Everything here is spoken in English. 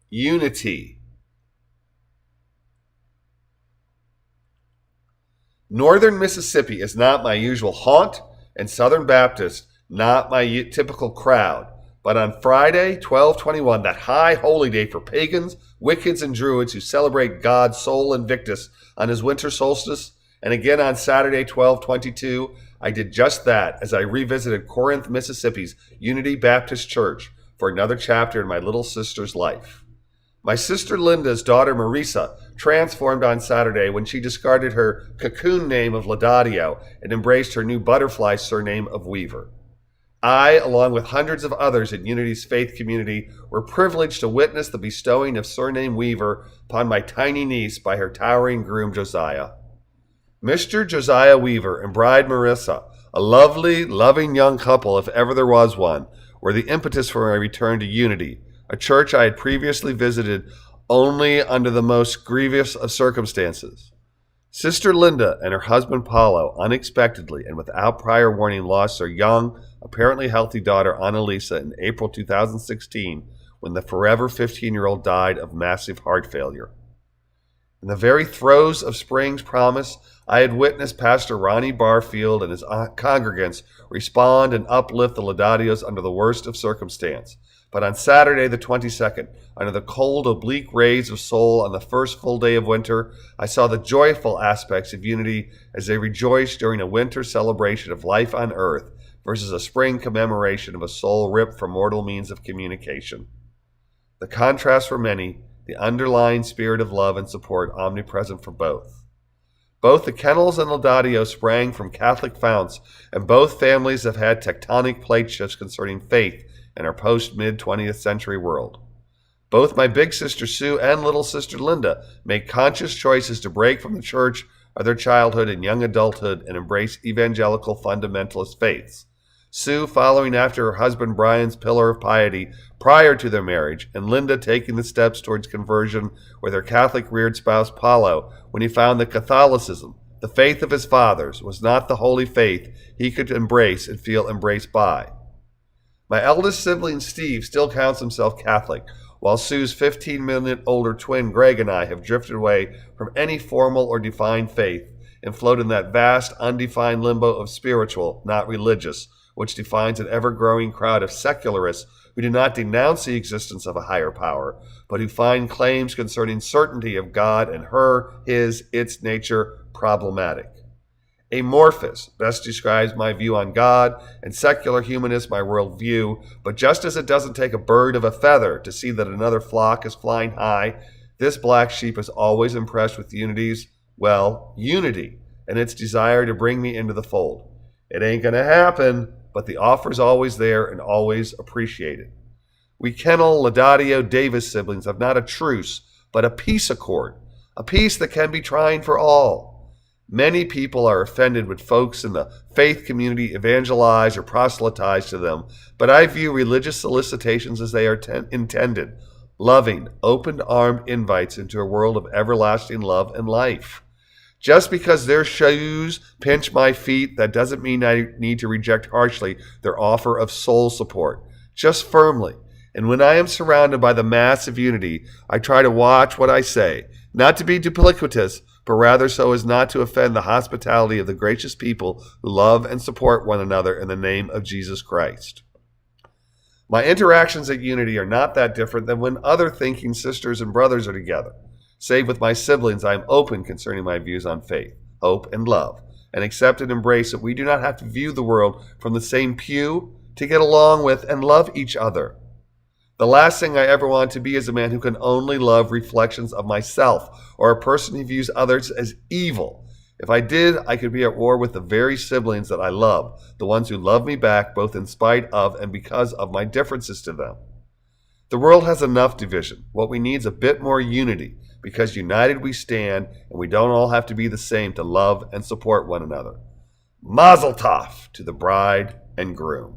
unity. Northern Mississippi is not my usual haunt, and Southern Baptist not my typical crowd. But on Friday, 12/21, that high holy day for pagans, Wiccans, and Druids who celebrate God Sol Invictus on his winter solstice, and again on Saturday, 12/22, I did just that as I revisited Corinth, Mississippi's Unity Baptist Church for another chapter in my little sister's life. My sister Linda's daughter Marisa transformed on Saturday when she discarded her cocoon name of Laudadio and embraced her new butterfly surname of Weaver. I, along with hundreds of others in Unity's faith community, were privileged to witness the bestowing of surname Weaver upon my tiny niece by her towering groom Josiah. Mr. Josiah Weaver and bride Marissa, a lovely, loving young couple if ever there was one, were the impetus for my return to Unity, a church I had previously visited only under the most grievous of circumstances. Sister Linda and her husband Paulo unexpectedly and without prior warning lost their young, apparently healthy daughter Annalisa in April 2016 when the forever 15-year-old died of massive heart failure. In the very throes of spring's promise, I had witnessed Pastor Ronnie Barfield and his congregants respond and uplift the Laudadios under the worst of circumstance. But on Saturday the 22nd, under the cold, oblique rays of Sol on the first full day of winter, I saw the joyful aspects of Unity as they rejoiced during a winter celebration of life on earth versus a spring commemoration of a soul ripped from mortal means of communication. The contrasts were many, the underlying spirit of love and support omnipresent for both. Both the Kennels and Laudadio sprang from Catholic founts, and both families have had tectonic plate shifts concerning faith in our post-mid-20th century world. Both my big sister Sue and little sister Linda make conscious choices to break from the church of their childhood and young adulthood and embrace evangelical fundamentalist faiths. Sue following after her husband Brian's pillar of piety prior to their marriage, and Linda taking the steps towards conversion with her Catholic-reared spouse Paulo when he found that Catholicism, the faith of his fathers, was not the holy faith he could embrace and feel embraced by. My eldest sibling Steve still counts himself Catholic, while Sue's 15-minute older twin Greg and I have drifted away from any formal or defined faith and float in that vast, undefined limbo of spiritual, not religious, which defines an ever-growing crowd of secularists who do not denounce the existence of a higher power, but who find claims concerning certainty of God and her, his, its nature problematic. Amorphous best describes my view on God, and secular humanist my worldview, but just as it doesn't take a bird of a feather to see that another flock is flying high, this black sheep is always impressed with Unity's, unity, and its desire to bring me into the fold. It ain't gonna happen, but the offer's always there and always appreciated. We Kennel, Laudadio, Davis siblings have not a truce, but a peace accord, a peace that can be trying for all. Many people are offended when folks in the faith community evangelize or proselytize to them, but I view religious solicitations as they are intended, loving, open-armed invites into a world of everlasting love and life. Just because their shoes pinch my feet, that doesn't mean I need to reject harshly their offer of soul support, just firmly. And when I am surrounded by the mass of Unity, I try to watch what I say, not to be duplicitous, but rather so as not to offend the hospitality of the gracious people who love and support one another in the name of Jesus Christ. My interactions at Unity are not that different than when other thinking sisters and brothers are together. Save with my siblings, I am open concerning my views on faith, hope, and love, and accept and embrace that we do not have to view the world from the same pew to get along with and love each other. The last thing I ever want to be is a man who can only love reflections of myself, or a person who views others as evil. If I did, I could be at war with the very siblings that I love, the ones who love me back both in spite of and because of my differences to them. The world has enough division. What we need is a bit more unity, because united we stand, and we don't all have to be the same to love and support one another. Mazel tov to the bride and groom.